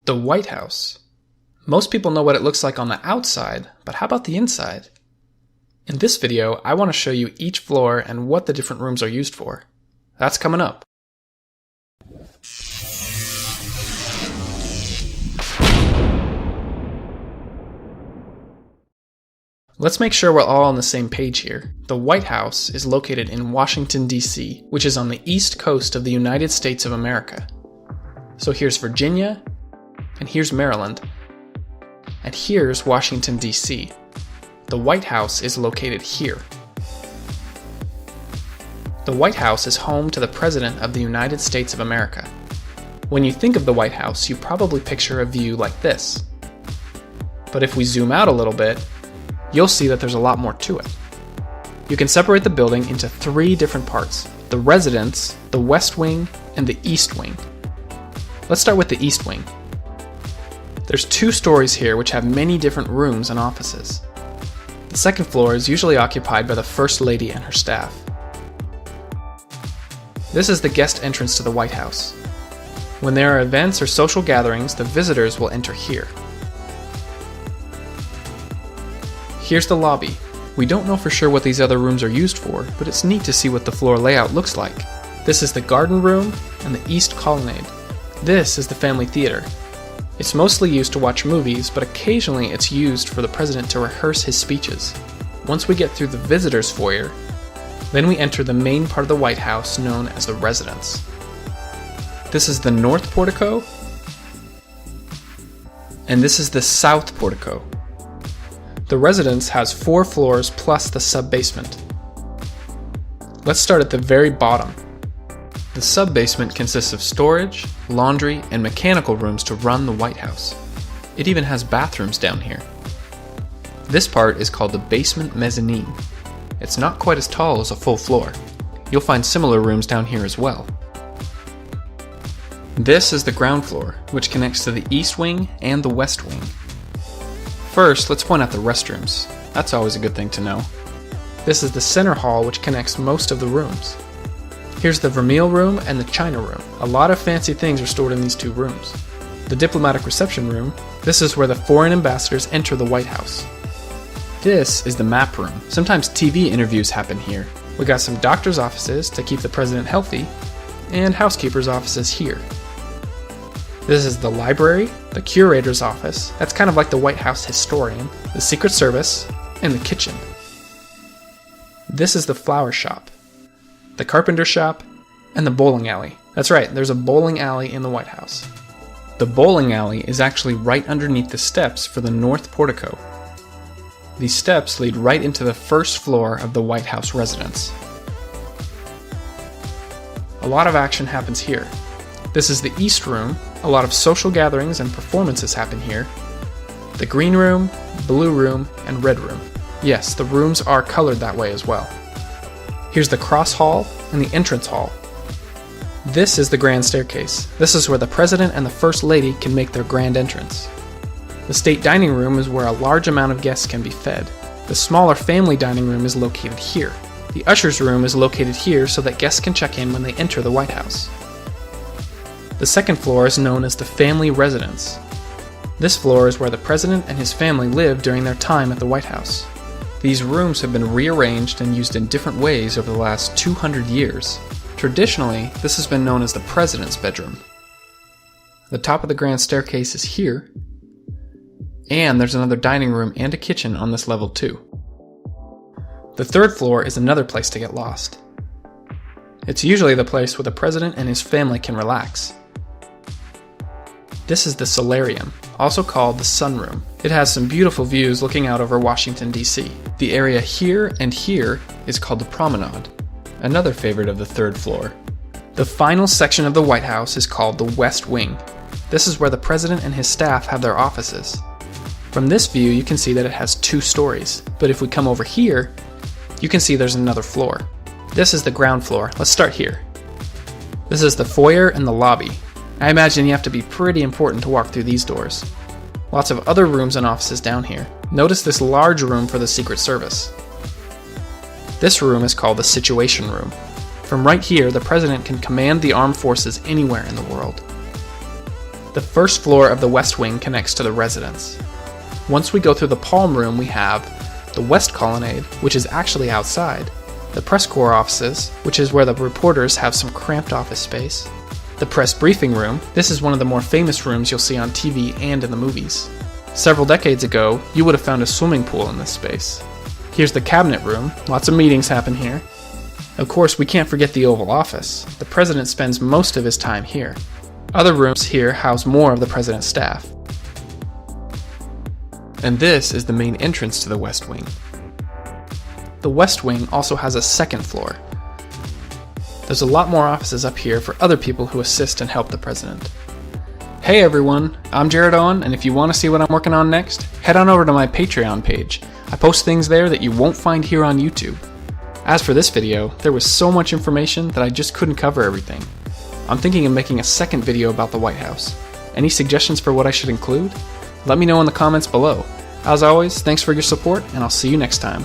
The White House. Most people know what it looks like on the outside, but how about the inside? In this video, I want to show you each floor and what the different rooms are used for. That's coming up. Let's make sure we're all on the same page here. The White House is located in Washington, D.C., which is on the east coast of the United States of America. So here's Virginia, and here's Maryland, and here's Washington, D.C. The White House is located here. The White House is home to the President of the United States of America. When you think of the White House, you probably picture a view like this. But if we zoom out a little bit, you'll see that there's a lot more to it. You can separate the building into three different parts: the residence, the West Wing, and the East Wing. Let's start with the East Wing. There's 2 stories here which have many different rooms and offices. The second floor is usually occupied by the First Lady and her staff. This is the guest entrance to the White House. When there are events or social gatherings, the visitors will enter here. Here's the lobby. We don't know for sure what these other rooms are used for, but it's neat to see what the floor layout looks like. This is the garden room and the East Colonnade. This is the family theater. It's mostly used to watch movies, but occasionally it's used for the president to rehearse his speeches. Once we get through the visitors' foyer, then we enter the main part of the White House known as the residence. This is the north portico, and this is the south portico. The residence has 4 floors plus the sub-basement. Let's start at the very bottom. The sub-basement consists of storage, laundry, and mechanical rooms to run the White House. It even has bathrooms down here. This part is called the basement mezzanine. It's not quite as tall as a full floor. You'll find similar rooms down here as well. This is the ground floor, which connects to the East Wing and the West Wing. First, let's point out the restrooms. That's always a good thing to know. This is the center hall, which connects most of the rooms. Here's the Vermeil room and the China room. A lot of fancy things are stored in these 2 rooms. The diplomatic reception room, this is where the foreign ambassadors enter the White House. This is the map room. Sometimes TV interviews happen here. We got some doctor's offices to keep the president healthy, and housekeepers' offices here. This is the library, the curator's office, that's kind of like the White House historian, the Secret Service, and the kitchen. This is the flower shop, the carpenter shop, and the bowling alley. That's right, there's a bowling alley in the White House. The bowling alley is actually right underneath the steps for the north portico. These steps lead right into the first floor of the White House residence. A lot of action happens here. This is the East Room. A lot of social gatherings and performances happen here. The Green Room, Blue Room, and Red Room. Yes, the rooms are colored that way as well. Here's the Cross Hall and the Entrance Hall. This is the Grand Staircase. This is where the President and the First Lady can make their grand entrance. The State Dining Room is where a large amount of guests can be fed. The smaller Family Dining Room is located here. The Usher's Room is located here so that guests can check in when they enter the White House. The second floor is known as the Family Residence. This floor is where the President and his family live during their time at the White House. These rooms have been rearranged and used in different ways over the last 200 years. Traditionally, this has been known as the President's bedroom. The top of the Grand Staircase is here, and there's another dining room and a kitchen on this level too. The third floor is another place to get lost. It's usually the place where the President and his family can relax. This is the solarium, also called the sunroom. It has some beautiful views looking out over Washington, D.C. The area here and here is called the promenade, another favorite of the third floor. The final section of the White House is called the West Wing. This is where the President and his staff have their offices. From this view, you can see that it has 2 stories, but if we come over here, you can see there's another floor. This is the ground floor. Let's start here. This is the foyer and the lobby. I imagine you have to be pretty important to walk through these doors. Lots of other rooms and offices down here. Notice this large room for the Secret Service. This room is called the Situation Room. From right here, the president can command the armed forces anywhere in the world. The first floor of the West Wing connects to the residence. Once we go through the Palm Room, we have the West Colonnade, which is actually outside, the press corps offices, which is where the reporters have some cramped office space, the press briefing room. This is one of the more famous rooms you'll see on TV and in the movies. Several decades ago, you would have found a swimming pool in this space. Here's the cabinet room. Lots of meetings happen here. Of course, we can't forget the Oval Office. The president spends most of his time here. Other rooms here house more of the president's staff. And this is the main entrance to the West Wing. The West Wing also has a second floor. There's a lot more offices up here for other people who assist and help the president. Hey everyone, I'm Jared Owen, and if you want to see what I'm working on next, head on over to my Patreon page. I post things there that you won't find here on YouTube. As for this video, there was so much information that I just couldn't cover everything. I'm thinking of making a second video about the White House. Any suggestions for what I should include? Let me know in the comments below. As always, thanks for your support, and I'll see you next time.